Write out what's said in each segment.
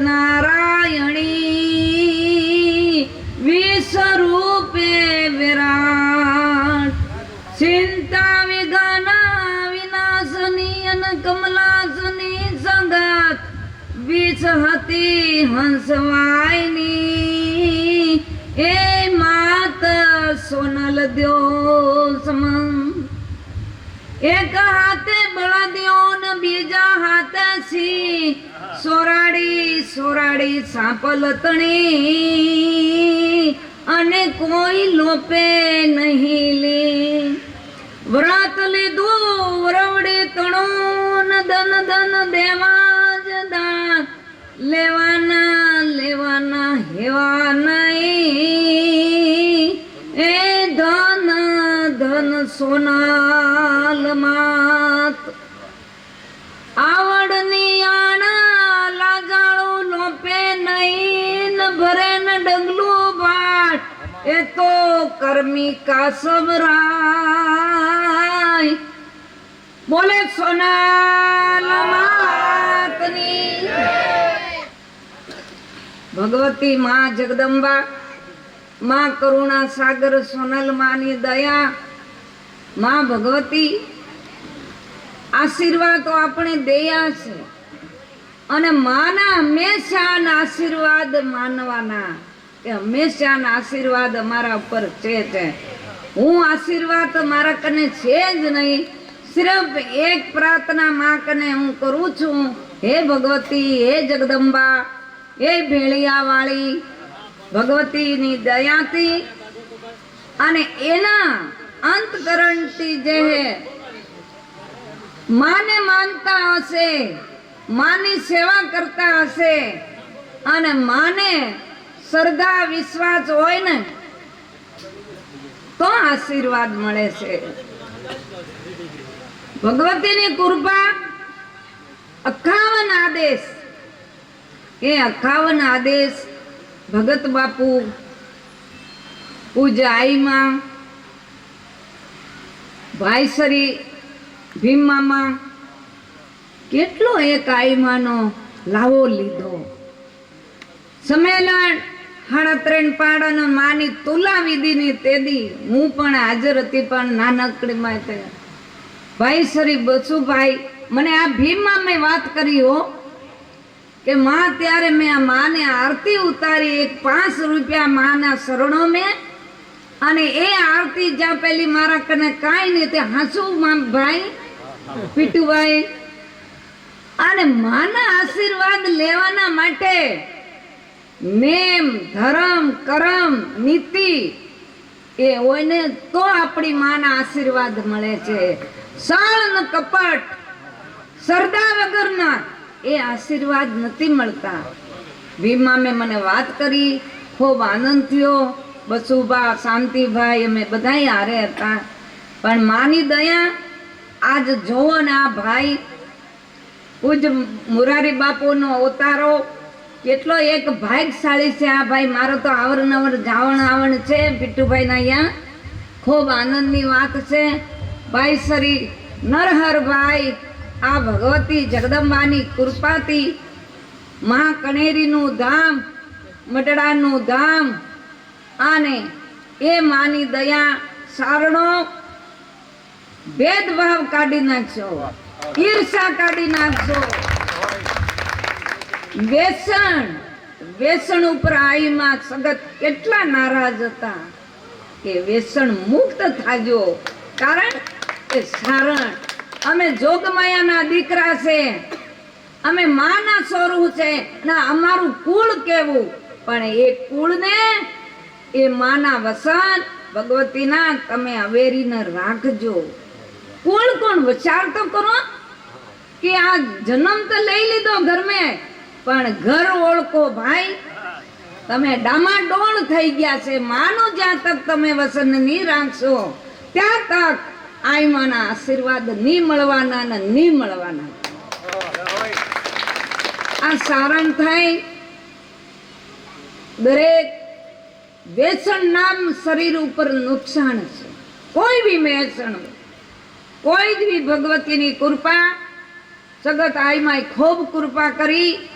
નારાયણી વિશ્વરૂપે વિરાટ ચિંતા વિઘ્ના વિનાશની અને કમલાસની સંગત વિચહતી હંસવાયની એ માત સોનલ દ્યો સમમ એક હાથે બળદ્યો ને બીજા હાથે સી સોરાડી સોરાડી સાપલતણી અને કોઈ લોપે નહીં લે વ્રત લીધું વરવડી તણું ધન ધન દેવા જ દાન લેવાના લેવાના હેવા નહીં એ ધન ધન સોનાલ માત આવડની આણા લાજાળું લોપે નહીં ભરે ને ડગલું ભાટ એ તો કર્મી કા સબરાય બોલે સોનાલ માતની ભગવતી માં જગદંબા માં કરુણા સાગર સોનલ માની દયા માં ભગવતી આશીર્વાદ તો આપણે દયા છે અને માના હંમેશા આશીર્વાદ માનવાના કે હંમેશા આશીર્વાદ અમારા ઉપર છે હું આશીર્વાદ મારા કને છે જ નહીં સિર્ફ એક પ્રાર્થના માં કને હું કરું છું હે ભગવતી હે જગદંબા હે ભેળિયા વાળી ભગવતીની દયાથી અને એના અંતકરણથી જે માને માનતા હશે માની સેવા કરતા હશે અને માને શ્રદ્ધા વિશ્વાસ હોય ને તો આશીર્વાદ મળે છે ભગવતીની કૃપા 58 આદેશ એ 58 આદેશ ભગત બાપુ પૂજ્ય આઈમાં ભાઈસરી ભીમ મામા કેટલો એક આઈમાનો લાવો લીધો સંમેલન 3.5 પાડાનો માની તુલા વિધિની તેદી હું પણ હાજર હતી પણ નાનકડીમાં ભાઈસરી બસુભાઈ મને આ ભીમ મામે વાત કરી હો કે માં ત્યારે મેં આ માને આરતી ઉતારી એક 5 રૂપિયા માના શરણો મેં અને એ આરતી જ્યાં પેલી મારા કને કાંઈ નહીં તે હાસુ ભાઈ પીટુભાઈ અને માના આશીર્વાદ લેવાના માટે નેમ ધર્મ કરમ નીતિ એ હોય ને તો આપણી માના આશીર્વાદ મળે છે સાળ ન કપટ શ્રદ્ધા વગરના એ આશીર્વાદ નથી મળતા ભીમા મેં મને વાત કરી ખૂબ આનંદ થયો બસુબા શાંતિભાઈ અમે બધાય હારે હતા પણ માની દયા આજ જોવો ને આ ભાઈ પૂજ મુરારી બાપુનો અવતારો કેટલો એક ભાગ્યશાળી છે આ ભાઈ મારો તો આવરનવર જાવણ આવણ છે પીટુભાઈના અહીંયા ખૂબ આનંદની વાત છે ભાઈ શ્રી નરહરભાઈ આ ભગવતી જગદંબાની કૃપાથી મા કનેરીનું ધામ મટડાનું ધામ અને એ માની દયા સારણો ભેદભાવ કાઢી નાખશો ઈર્ષા કાઢી નાખશો વ્યસન ઉપર આઈમાં સગત કેટલા નારાજ હતા કે વ્યસન મુક્ત થાજો કારણ કે સારણ અમે જોગમાયાના દીકરા છે અમે માના સ્વરૂપ છે ના અમારું કુળ કેવું પણ એ કુળને એ માના વસન ભગવતીના તમે અવેરીને રાખજો કુળ કોણ વિચાર તો કરો કે આ જન્મ તો લઈ લીધો ઘર મેં પણ ઘર ઓળખો ભાઈ તમે ડામાડોળ થઈ ગયા છે માનું જ્યાં તક તમે વસન નહીં રાખશો ત્યાં તક આઈમાના આશીર્વાદ નહીં મળવાના ને નહીં મળવાના આ સારણ થાય દરેક વ્યસન નામ શરીર ઉપર નુકસાન છે કોઈ બી વ્યસન કોઈ બી ભગવતીની કૃપા જગત આઈમાં ખૂબ કૃપા કરી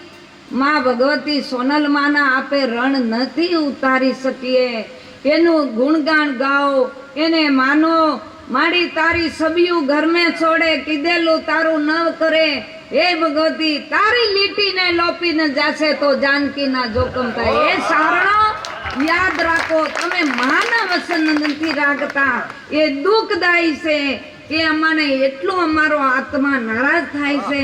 માં ભગવતી સોનલ માના આપે રણ નથી ઉતારી શકીએ. એનું ગુણગાન ગાઓ, એને માનો. માડી તારી સબિયું ઘર મેં છોડે, કીધેલું તારું ન કરે. હે ભગવતી તારી લીટીને લોપીને જાશે તો જાનકી ના જોખમ થાય. એ સારણો યાદ રાખો, તમે માના વસન નથી રાખતા, એ દુઃખદાયી છે. એ અમને એટલું અમારો આત્મા નારાજ થાય છે.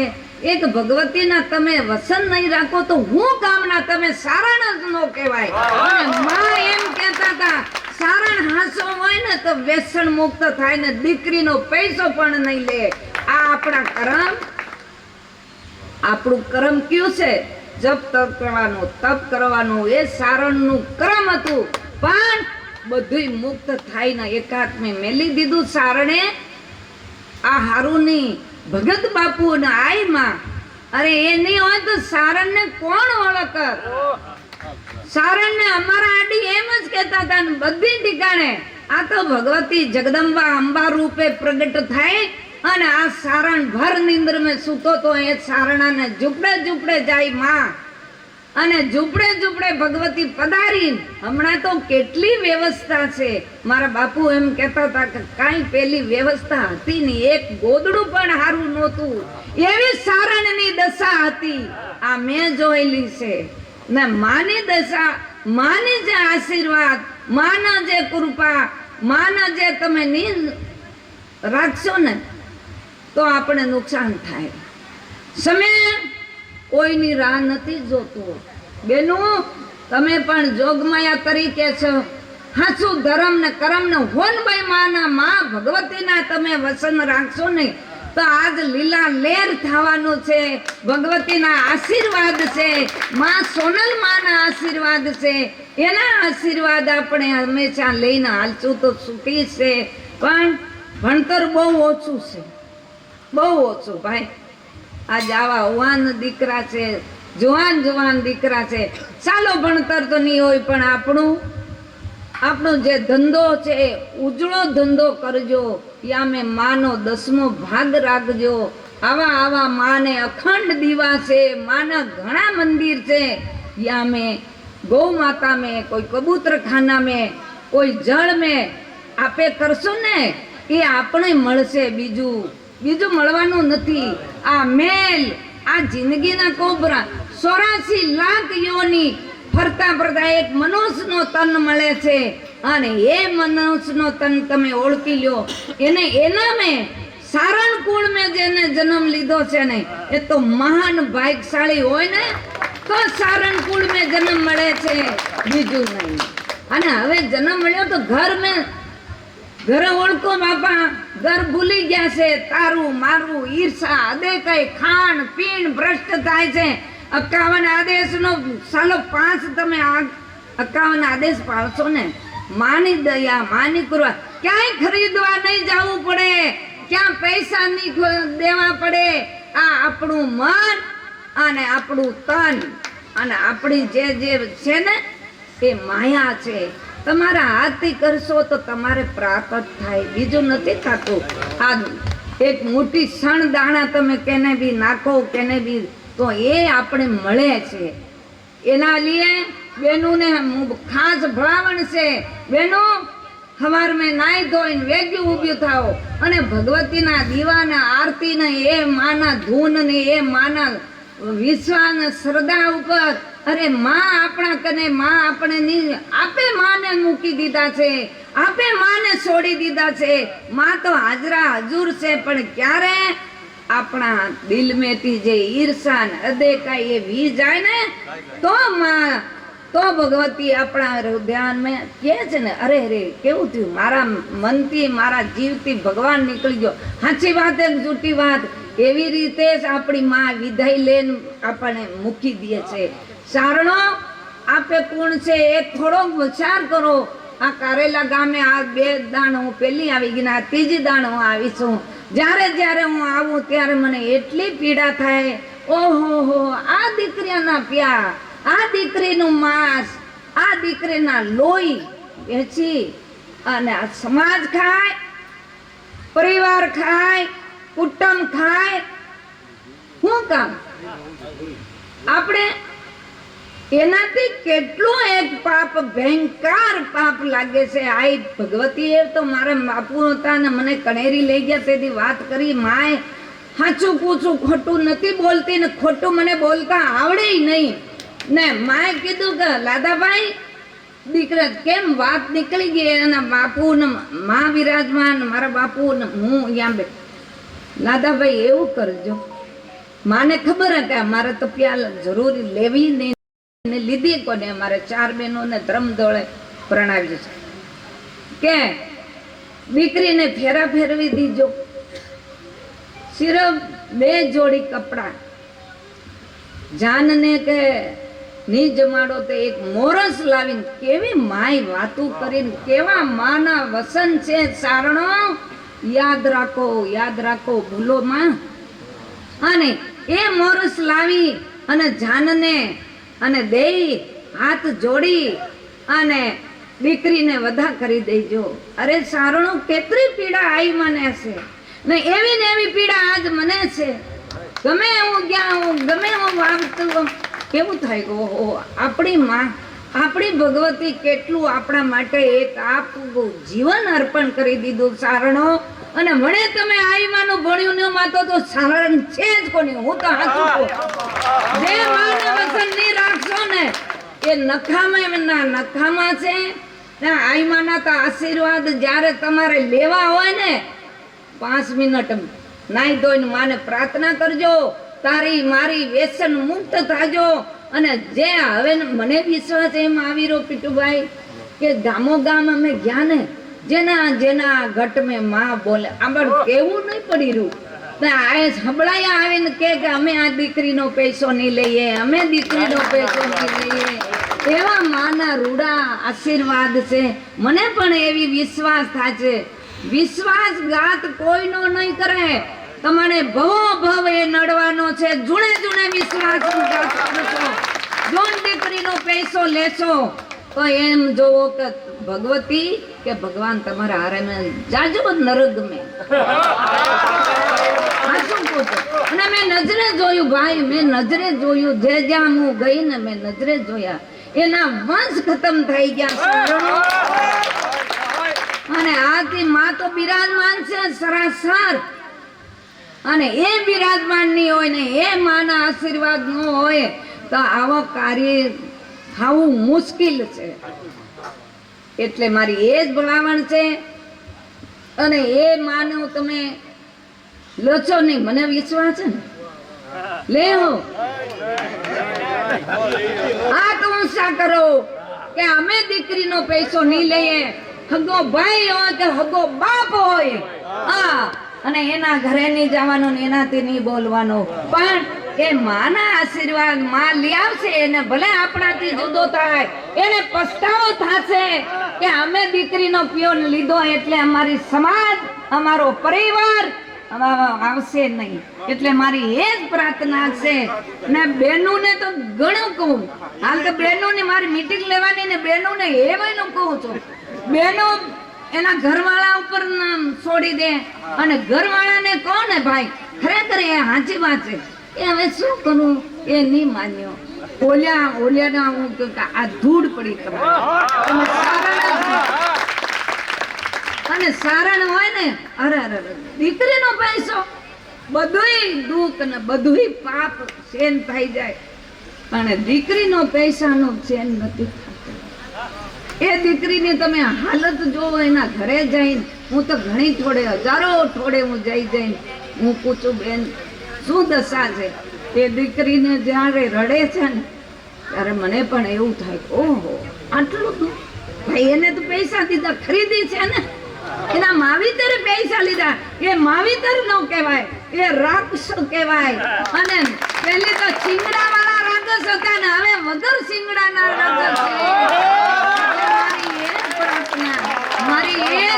એક ભગવતીના તમે વસન નહીં રાખો તો હું કામના તમે સારણ જ ન કહેવાય. અને માં એમ કહેતા હતા સારણ હાસો હોય ને તો વ્યસન મુક્ત થાય ને દીકરીનો પૈસો પણ નહીં લે. આ આપણા કર્મ, આપણું કર્મ કયું છે? જપ તપ કરવાનું, તપ કરવાનું, એ સારણનું કર્મ હતું. પણ બધું મુક્ત થાય ને એકાત મેં મેલી દીધું સારણે. આ હારું ની ભગત બાપુ ને આઈમાં, અરે એ નહીં હોય તો સારણને કોણ ઓળખ? સારણને અમારા આડી એમ જ કહેતા હતા ને બધી ઠીકાણે આ તો ભગવતી જગદંબા અંબા રૂપે પ્રગટ થાય. અને આ સારણ ભર નિંદ્ર મેં સૂતો તો એ સારણાને ઝૂંપડે ઝૂંપડે જાય માં, અને ઝૂંપડે ઝૂંપડે ભગવતી પધારી. હમણાં તો કેટલી વ્યવસ્થા છે. મારા બાપુ એમ કહેતા હતા કે કાંઈ પેલી વ્યવસ્થા હતી નહીં, એક ગોદડું પણ સારું નહોતું, એવી સારણની દશા હતી. આ મેં જોયેલી છે ને માની દશા, માની જે આશીર્વાદ, માના જે કૃપા, માના જે તમે નહીં રાખશો ને તો આપણે નુકસાન થાય. સમય કોઈની રાહ નથી જોતો. બેનું તમે પણ જોગમાયા તરીકે છો. હાચું ધર્મ ને કર્મ ને હોનભાઈ માના માં ભગવતીના તમે વસન રાખશો ને તો આજ લીલા લેર થવાનું છે. ભગવતીના આશીર્વાદ છે, માં સોનલ માના આશીર્વાદ છે. એના આશીર્વાદ આપણે હંમેશા લઈને હાલશું તો સુખી છે. પણ ભણતર બહુ ઓછું છે, બહુ ઓછું ભાઈ. આજ આવા યુવાન દીકરા છે, જુવાન જુવાન દીકરા છે. ચાલો ભણતર તો નહીં હોય પણ આપણો જે ધંધો છે ઉજળો ધંધો કરજો. યામે માનો 10મો ભાગ રાખજો. આવા માને અખંડ દીવા છે, માના ઘણા મંદિર છે. યામે ગૌ માતા में, કોઈ કબૂતર ખાના में, કોઈ જળ में આપે કરશો ને એ આપણે મળશે. બીજું મળવાનું નથી. આ મેલ, આ જિંદગીના કોબરા 84 લાખ યોની ફરતા ફરતા એક મનુષ્યનો તન મળે છે. અને એ મનુષ્યનો તન તમે ઓળખી લ્યો. એના મેં સારણ કુળ મેં જેને જન્મ લીધો છે ને એ તો મહાન ભાગ્યશાળી હોય ને તો સારણ કુળ મેં જન્મ મળે છે, બીજું નહીં. અને હવે જન્મ મળ્યો તો ઘર ઓળખો બાપા. ઘર ભૂલી ગયા છે. તારું મારું ઈર્ષા અદે કઈ ખાણ પીણ ભ્રષ્ટ થાય છે. 51 આદેશનો સાલો 5 તમે 51 આદેશ પાળશો ને, માની દયા, માની કૃપા. ક્યાંય ખરીદવા નહીં જવું પડે, ક્યાં પૈસા નહીં દેવા પડે. આ આપણું મન અને આપણું તન અને આપણી જે છે ને એ માયા છે. તમારા હાથથી કરશો તો તમારે પ્રાપ્ત થાય, બીજું નથી થતું. આ એક મોટી સણ દાણા તમે કેને બી નાખો, કેને બી તો એ આપણે મળે છે. એના લીએ બેનુને ખાસ ભલામણ છે. બેનો સવાર મેં નાઈ ધોઈને વેગ્યું ઊભું થાઓ અને ભગવતીના દીવાના આરતીને એ માના ધૂન ને એ માના વિશ્વાસ શ્રદ્ધા ઉપર. અરે માં આપણા કને, માં આપણે નહીં આપે માને મૂકી દીધા છે, આપે માને છોડી દીધા છે. માં તો હાજરા હજુર છે. પણ ક્યારે આપણા દિલમેથી જે ઈર્ષા ને અદેકાઈ એ વી જાય ને તો માં, તો ભગવતી આપણા હૃદયમાં કહે છે ને અરે કેવું થયું, મારા મનથી મારા જીવથી ભગવાન નીકળી ગયો. સાચી વાત એક જૂઠી વાત, એવી રીતે જ આપણી માં વિદાય લઈને આપણને મૂકી દે છે. સારણો આપે કોણ છે એ થોડો વિચાર કરો. આ કારેલા ગામે આ 2 દાણ હું પેલી આવી ગઈ ને આ 3જી દાણ હું આવી છું. જ્યારે હું આવું ત્યારે મને એટલી પીડા થાય. ઓહો, આ દીકરીના પ્યાર, આ દીકરીનું માંસ, આ દીકરીના લોહી વેચી અને આ સમાજ ખાય, પરિવાર ખાય, કુટુંબ ખાય. શું કામ? આપણે એનાથી કેટલું એક પાપ ભયંકર પાપ લાગે છે. આ ભગવતીએ તો મારા બાપુ હતા ને મને કણેરી લઈ ગયા તેથી વાત કરી. માય સાચું પૂછું ખોટું નથી બોલતી ને ખોટું મને બોલતા આવડે નહીં ને માએ કીધું કે લાદાભાઈ દીકરા કેમ વાત નીકળી ગઈ એના બાપુ ને માં વિરાજમાન મારા બાપુ ને હું અહીંયા બે લાદાભાઈ એવું કરજો. માને ખબર હતી મારે તો પ્યાલ જરૂરી લેવી નહીં ને લીધી કોને અમારે 4 બહેનોને ધર્મ દોળે પ્રણાવ્યું છે કે દીકરીને ફેરા ફેરવી દીજો. સિર્ફ 2 જોડી કપડા જાનને કે ની જમાડો તો એક મોરસ લાવીને કેવી માય વાતું કરીને કેવા માના વસન છે. સારણો યાદ રાખો ભૂલો માં. અને એ મોરસ લાવી અને જાનને અને દેઈ હાથ જોડી અને દીકરીને વધા કરી દેજો. અરે સારણો કેટલી પીડા આવી મને છે ને એવી પીડા આજ મને છે. ગમે હું ગયા હું ગમે હું વાવતું કેવું થાય ઓહો આપણી માં આપણી ભગવતી કેટલું આપણા માટે એક આપવું જીવન અર્પણ કરી દીધું. સારણો અને મને તમે આઈમાનું ભણ્યું ન માતો તો સારણ છે જ કોની. હું તો હાચું કહું જે માને વસન નહીં રાખશો ને એ નખામાં છે ને આઈમાના તો આશીર્વાદ જ્યારે તમારે લેવા હોય ને 5 મિનિટ નાઈ ધોઈને માને પ્રાર્થના કરજો. તારી મારી વ્યસન મુક્ત થાજો. અને જે હવે મને વિશ્વાસ એમ આવી રહ્યો પીટુભાઈ કે ગામો ગામ અમે ગયા ને જેના ઘટ મેં માં બોલે આંબળ કેવું નહીં પડી રહ્યું આ સંભળાયા આવીને કે અમે આ દીકરીનો પૈસો નહીં લઈએ અમે દીકરીનો પૈસો નહીં લઈએ. એવા માના રૂડા આશીર્વાદ છે. મને પણ એવી વિશ્વાસ થાય છે. વિશ્વાસઘાત કોઈનો નહીં કરે. તમારે ભવ એ નડવાનો છે. જૂણે વિશ્વાસઘાત કરશો જોન દીકરીનો પૈસો લેશો તો એમ જોવો કે ભગવતી કે ભગવાન તમારા હારે મેં જાજો નરક મેં અને મેં નજરે જોયું ભાઈ મેં નજરે જોયું જે જ્યાં હું ગઈ ને મેં નજરે જોયા એના વંશ ખતમ થઈ ગયા. અને આથી માં તો બિરાજમાન છે સરાસર. અને એ બિરાજમાન નહીં હોય ને એ માના આશીર્વાદ ન હોય તો આવો કાર્ય થવું મુશ્કેલ છે. એટલે મારી એ જ ભલામણ છે. અને એ માનો તમે લચો નહીં મને વિશ્વાસ છે ને લેવો હાથ ઊંચા કરો કે અમે દીકરીનો પૈસો નહીં લઈએ. હગો ભાઈ હોય કે હગો બાપ હોય અને એના ઘરે નહીં જવાનું એનાથી નહીં બોલવાનું. પણ એ માના આશીર્વાદ માં લઈ આવશે એને ભલે આપણાથી જુદો થાય એને પસ્તાવો થશે કે અમે દીકરીનો પિયોન લીધો એટલે અમારી સમાજ અમારો પરિવાર આવશે નહીં. એટલે મારી એ જ પ્રાર્થના છે. ને બહેનોને તો ઘણું કહું હાલ તો બહેનોને મારી મીટિંગ લેવાની ને બહેનોને એવાનું કહું છું. બહેનો એના ઘરવાળા ઉપર છોડી દે અને ઘરવાળાને કહો ને ભાઈ ખરેખર એ સાચી વાત છે એ હવે શું કરું એ નહીં માન્યો. ઓલિયાના હું આ ધૂળ પડી અને સારણ હોય ને અરે દીકરીનો પૈસો બધુંય દુઃખ ને બધુંય પાપ સેન થઈ જાય. અને દીકરીનો પૈસાનો સેન નથી થતો. એ દીકરીની તમે હાલત જોવો એના ઘરે જઈને હું તો ઘણી હજારો થોડે હું જઈને હું પૂછું બેન શું દશા છે. એ દીકરીને જ્યારે રડે છે ને ત્યારે મને પણ એવું થાય ઓહો આટલું ભાઈ એને તો પૈસા દીધા ખરીદી છે ને એના માવીતરે પૈસા લીધા. એ માવીતર નો કહેવાય એ રાક્ષસ કહેવાય. અને પેલી તો શિંગડા વાળા રાક્ષસ હતા ને હવે વગર શિંગડાના રાક્ષસ છે. મારી એ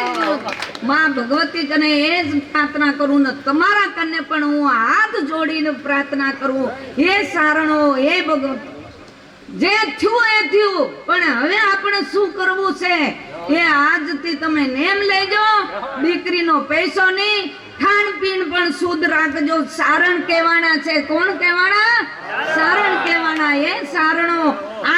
માં ભગવતી કને એ જ પ્રાર્થના કરું ને તમારા કને પણ હું હાથ જોડીને પ્રાર્થના કરું. એ સારણો એ ભગવત જે થયું એ થયું પણ હવે આપણે શું કરવું છે એ આજથી તમે નેમ લેજો. દીકરીનો પૈસો નહીં ખાણ પીણ પણ શુદ્ધ રાખજો. સારણ કહેવાના છે. કોણ કહેવાના? સારણ કહેવાના. એ સારણો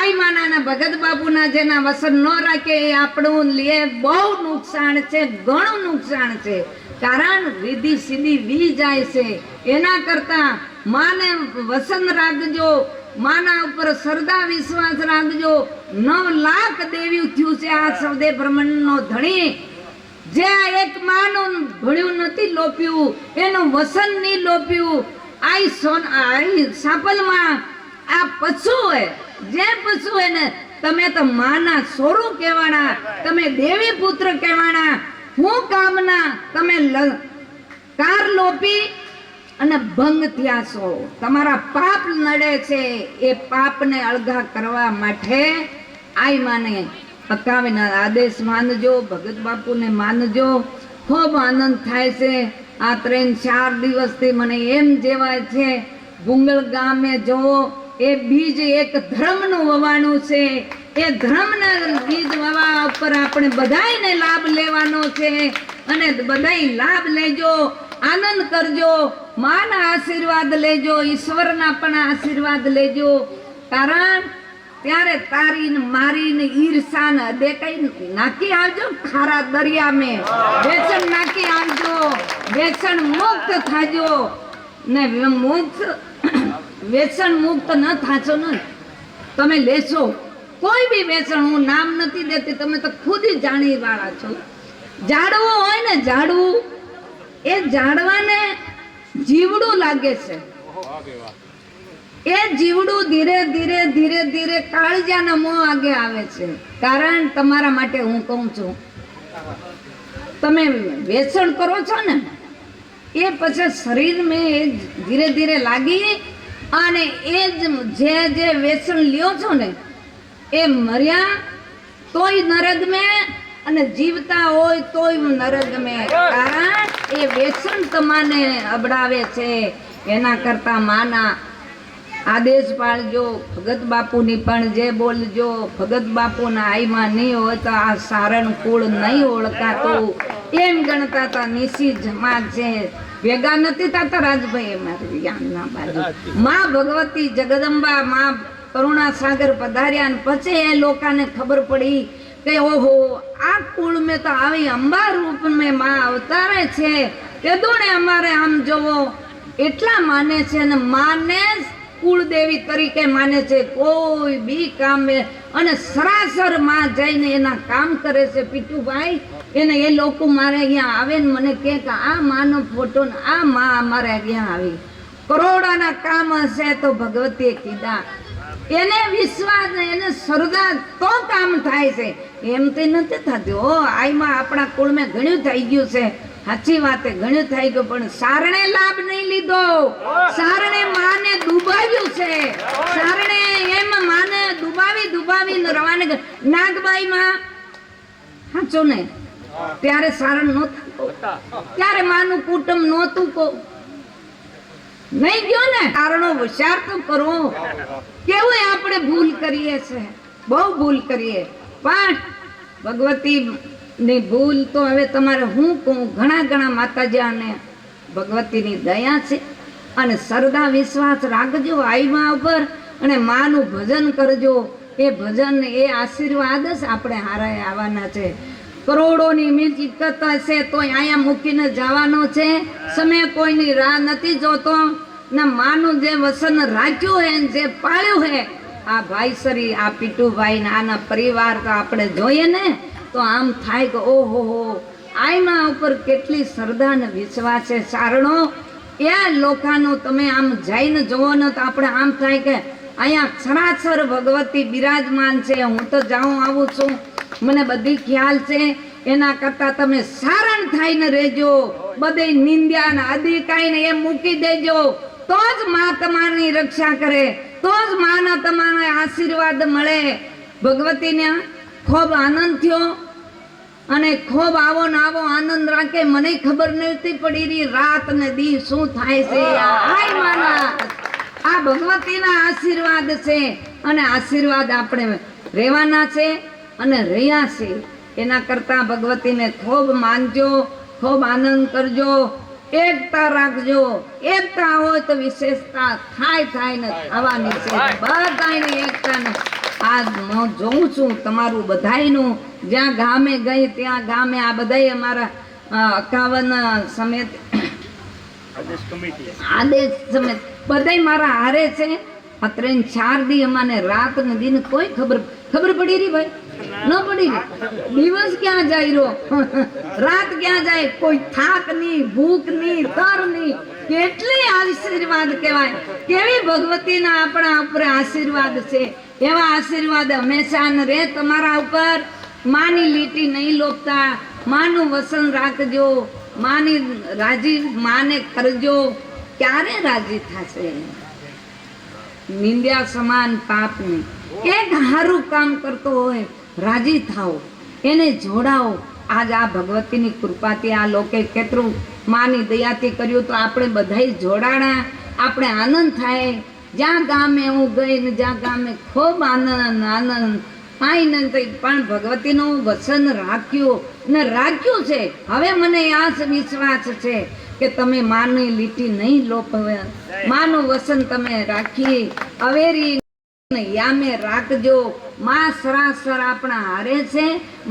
આઈ માના ભગત બાપુના જેના વસન ન રાખે એ આપણું લે બહુ નુકસાન છે, ઘણું નુકસાન છે. કારણ રીધી સીધી વી જાય છે. એના કરતા માને વસન રાખજો, માના ઉપર શ્રદ્ધા વિશ્વાસ રાખજો. 9 લાખ દેવી થયું છે આ સૌદે બ્રહ્માંડનો ધણી. જે આ એક માનું ભણ્યું નથી લોપ્યું, એનું વસન નહીં લોપ્યું. આઈ સાપલમાં આ પશુ હોય, જે પશુ હોય ને તમે તો માના સોરું કહેવાના, તમે દેવી પુત્ર કહેવાના. હું કામના તમે કાર લોપી અને ભંગ થયા છો. તમારા પાપ નડે છે, એ પાપને અળગા કરવા માટે આઈ માને અકાવીને આદેશ માનજો, ભગત બાપુને માનજો. ખૂબ આનંદ થાય છે. આ 3-4 દિવસથી મને એમ જેવાય છે ભૂંગળ ગામે જોવો એ બીજ એક ધર્મનું વવાણું છે. એ ધર્મના બીજ વવા ઉપર આપણે બધાયને લાભ લેવાનો છે અને બધાય લાભ લેજો, આનંદ કરજો, માના આશીર્વાદ લેજો, ઈશ્વરના પણ આશીર્વાદ લેજો. કારણ ત્યારે તારીને મારીને ઈર્ષાને દેખાઈ નાખી આવજો ખારા દરિયા મેં, વ્યસન નાખી આવજો, વ્યસન મુક્ત થાજો ને વ્યસન મુક્ત ન થાશો ને તમે લેશો કોઈ બી વ્યસન. હું નામ નથી દેતી, તમે તો ખુદ જાણી વાળા છો. ઝાડવું હોય ને ઝાડવું, એ ઝાડવાને જીવડું લાગે છે. એ જીવડું ધીરે ધીરે ધીરે ધીરે કાળજાના મોં આગે આવે છે. કારણ તમારા માટે હું કહું છું, તમે વ્યસન કરો છો ને એ પછી શરીર મેં ધીરે ધીરે લાગી અને એ જે વ્યસન લ્યો છો ને એ મર્યા તોય નરક મેં અને જીવતા હોય તોય નરક મેં. કારણ એ વ્યસન તમને અબડાવે છે. એના કરતા માના આદેશ પાળજો, ભગત બાપુની પણ જે બોલજો. ભગત બાપુના આઈમાં નહીં હોય તો આ સારણ કુળ નહીં ઓળખાતું. એમ ગણતા હતા નિશી જમાત છે, ભેગા નથી થતા. રાજભાઈ અમારી યામના બાજુ માં ભગવતી જગદંબા માં કરુણા સાગર પધાર્યા ને પછી એ લોકોને ખબર પડી કે ઓહો આ કુળ મેં તો આવી અંબા રૂપ મેં માં અવતારે છે. તેદુણે અમારે આમ જોવો એટલા માને છે અને માને કુળદેવી તરીકે માને છે. કોઈ બી કામ અને સરાસર માં જઈને એના કામ કરે છે. પીટુભાઈ એને એ લોકો મારે અહીંયા આવે ને મને કહે કે આ માનો ફોટો ને આ માં અમારે અહીંયા આવી. કરોડાના કામ હશે તો ભગવતીએ કીધા. એને વિશ્વાસ એને શ્રદ્ધા તો કામ થાય છે, એમ તે નથી થતું. હો આઈમાં આપણા કુળમાં ઘણું થઈ ગયું છે. સાચી વાત ઘણું થઈ ગયું, પણ સારણે લાભ નહીં લીધો. સારણે માને ડૂબાવ્યું છે. સારણે એમ માને ડૂબાવીને રવાને નાગબાઈ માં સાચું ને ત્યારે સારણ નહોતું, ત્યારે માનું કુટુંબ નહોતું કો નહીં ગયો ને. કારણો વિચાર તો કરો. કેવું આપણે ભૂલ કરીએ છે, બહુ ભૂલ કરીએ. પણ ભગવતી ની ભૂલ તો હવે તમારે હું કહું, ઘણા માતાજી અને ભગવતીની દયા છે અને શ્રદ્ધા વિશ્વાસ રાખજો આઈમાં ઉપર અને માનું ભજન કરજો. એ ભજન એ આશીર્વાદ જ આપણે હારાએ આવવાના છે. કરોડોની મિલકત હશે તો અહીંયા મૂકીને જવાનો છે. સમય કોઈની રાહ નથી જોતો ને માનું જે વસન રાખ્યું હે જે પાળ્યું હે આ ભાઈસરી આ પીટુભાઈ ને આના પરિવાર તો આપણે જોઈએ ને તો આમ થાય કે ઓહો હો આઈમાં ઉપર કેટલી શ્રદ્ધા ને વિશ્વાસ છે. સારણો એ લોકોનું તમે આમ જઈને જોવો ને તો આપણે આમ થાય કે અહીંયા સરાસર ભગવતી બિરાજમાન છે. હું તો જાઉં આવું છું, મને બધી ખ્યાલ છે. એના કરતા તમે સારણ થઈને રહેજો. બધે નિંદ્યા ને અધિકાઈ ને એ મૂકી દેજો, તો જ માં તમારી રક્ષા કરે, તો જ માના તમારે આશીર્વાદ મળે. ભગવતીને ખૂબ આનંદ થયો અને ખૂબ આવો ને આવો આનંદ રાખે. મને ખબર નથી પડી રહી રાત ને દી શું થાય છે. આય માના આ ભગવતીના આશીર્વાદ છે અને આશીર્વાદ આપણે રહેવાના છે અને રહ્યા છે. એના કરતા ભગવતીને ખૂબ માનજો, ખૂબ આનંદ કરજો, એકતા રાખજો. એકતા હોય તો વિશેષતા થાય ને થવાની છે. બધાને એકતા ને આ હું જોઉં છું તમારું બધાયનું, જ્યાં ગામે ગઈ ત્યાં ગામે આ બધાય અમારા 51 સમિતિ આદેશ સમિતિ બધાય મારા હારે છે. આ 3-4 દી અમાને રાત ને દિન કોઈ ખબર પડી રહી ભાઈ? ન પડી રહી. દિવસ ક્યાં જાય રહ્યો, રાત ક્યાં જાય, કોઈ થાક નહીં, ભૂખ નહીં, તર નહીં. કેટલી આશીર્વાદ કહેવાય, કેવી ભગવતીના આપણા ઉપર આશીર્વાદ છે. એવા આશીર્વાદ હંમેશા રહે તમારા ઉપર. માની લીટી નહીં લોપતા, માનું વસન રાખજો, માની રાજી માને કરજો. ક્યારે રાજી થશે? નિંદ્યા સમાન પાપ નહીં. એક સારું કામ કરતો હોય રાજી થાઓ, એને જોડાઓ. આજ આ ભગવતીની કૃપાથી આ લોકે કેટલું માની દયાથી કર્યું તો આપણે બધાય જોડાણા, આપણે આનંદ થાય. જ્યાં ગામે હું ગઈ ને જ્યાં ગામે ખૂબ આનંદ કાંઈ નથી, પણ ભગવતીનું વચન રાખ્યું છે. હવે મને આ વિશ્વાસ છે કે તમે માની લીટી નહીં લોપવે, માનું વચન તમે રાખી અવેરી યામે રાખજો. માં સરાસર આપણા હારે છે.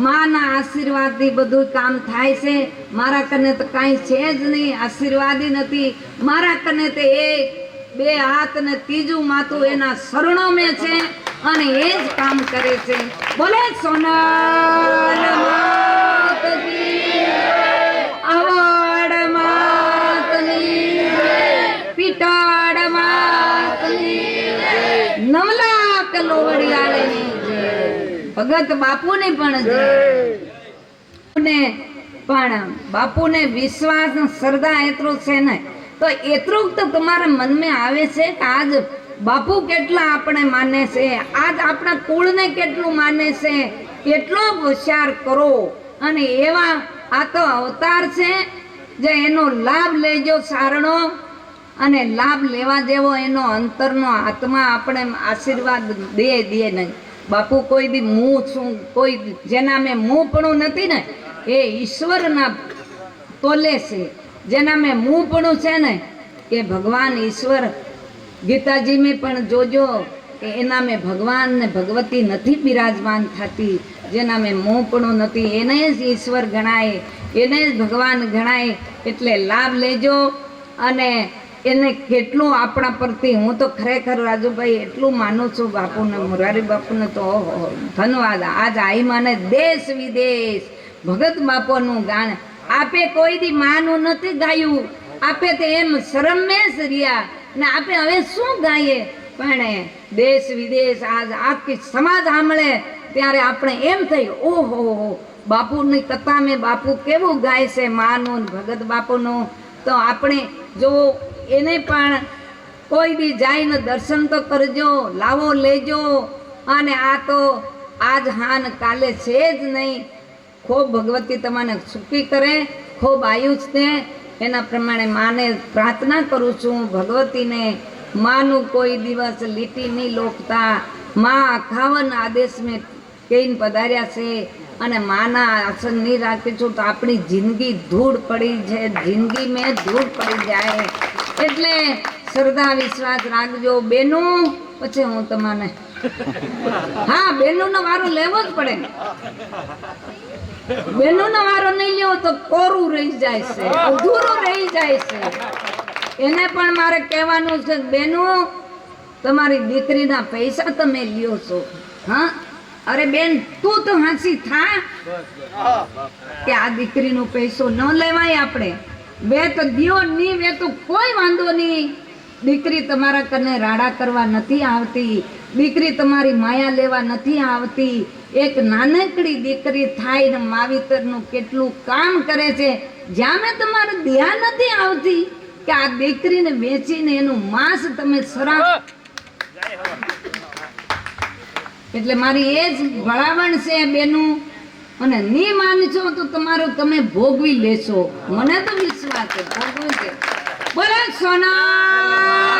માના આશીર્વાદથી બધું કામ થાય છે. મારા કને તો કાંઈ છે જ નહીં, આશીર્વાદી નથી. મારા કને તે 1-2 હાથ ને ત્રીજું માથું એના શરણો મેં છે અને એ જ કામ કરે છે. બોલે સોનલ માત કી, અવડ માતની, પીટાડ માતની, નવલા કલોવડિયાળની જય. ભગત બાપુને પણ જય. પણ બાપુને વિશ્વાસ શ્રદ્ધા એટલું છે ને, તો એટલું તો તમારા મનમાં આવે છે કે આજ બાપુ કેટલા આપણે માને છે, આજ આપણા કુળને કેટલું માને છે, એટલો વિચાર કરો. અને એવા આ તો અવતાર છે જે એનો લાભ લેજો સારણો, અને લાભ લેવા જેવો એનો અંતરનો આત્મા આપણે આશીર્વાદ દે નહીં. બાપુ કોઈ દી હું છું, કોઈ જેના મેં મુંપણું નથી ને એ ઈશ્વરના તોલે છે. જેના મેં મુંપણું છે ને એ ભગવાન ઈશ્વર. ગીતાજી મેં પણ જોજો કે એના મેં ભગવાન ને ભગવતી નથી બિરાજમાન થતી. જેના મેં મુંપણું નથી એને જ ઈશ્વર ગણાય, એને જ ભગવાન ગણાય. એટલે લાભ લેજો. અને એને કેટલું આપણા પરથી, હું તો ખરેખર રાજુભાઈ એટલું માનું છું બાપુને, મોરારી બાપુને તો ધન્યવાદ. આજ આઈ માને દેશ વિદેશ ભગત બાપુનું ગાન આપે કોઈ દી માનું નથી ગાયું. આપે તો એમ શરમેશ રહ્યા ને આપે હવે શું ગાઈએ, પણ દેશ વિદેશ આજ આખી સમાજ સાંભળે ત્યારે આપણે એમ થઈ ઓહો બાપુની કથા મેં બાપુ કેવું ગાય છે માનું ભગત બાપુનું. તો આપણે જો એને પણ કોઈ દી જઈને દર્શન તો કરજો, લાવો લેજો. અને આ તો આજ હાન કાલે છે જ નહીં. ખૂબ ભગવતી તમને સુખી કરે, ખૂબ આયુષ દે. એના પ્રમાણે માને પ્રાર્થના કરું છું ભગવતીને. માનું કોઈ દિવસ લીટી નહીં લોપતા. માં 51 આદેશ મેં કહીને પધાર્યા છે અને માના આસન નહીં રાખીશું તો આપણી જિંદગી ધૂળ પડી છે, જિંદગી મેં ધૂળ પડી જાય. એટલે શ્રદ્ધા વિશ્વાસ રાખજો બેનું. પછી હું તમને હા બેનોનો વારો લેવો જ પડે. બેનોનો વારો નહીં લેવો તો કોરું રહી જાય છે, અધૂરું રહી જાય છે. એને પણ મારે કહેવાનું છે બેનું તમારી દીકરીના પૈસા તમે લ્યો છો. હા અરે બેન તું તો હાંસી થા કે આ દીકરીનો પૈસો ન લેવાય. આપણે બે તો દિયો નહીં, બે તો કોઈ વાંધો નહીં. દીકરી તમારા કને રાડા કરવા નથી આવતી, દીકરી તમારી માયા લેવા નથી આવતી. એક નાનકડી દીકરી થાય ને માવિતરનું કેટલું કામ કરે છે. જ્યાં મેં તમારે ધ્યાન નથી આવતી કે આ દીકરીને વેચીને એનું માંસ તમે સરાવ. એટલે મારી એ જ ભલામણ છે બેનું. અને નહીં માનશો તો તમારું તમે ભોગવી લેશો. મને તો વિશ્વાસ છે ભોગવી છે. બોલે સોના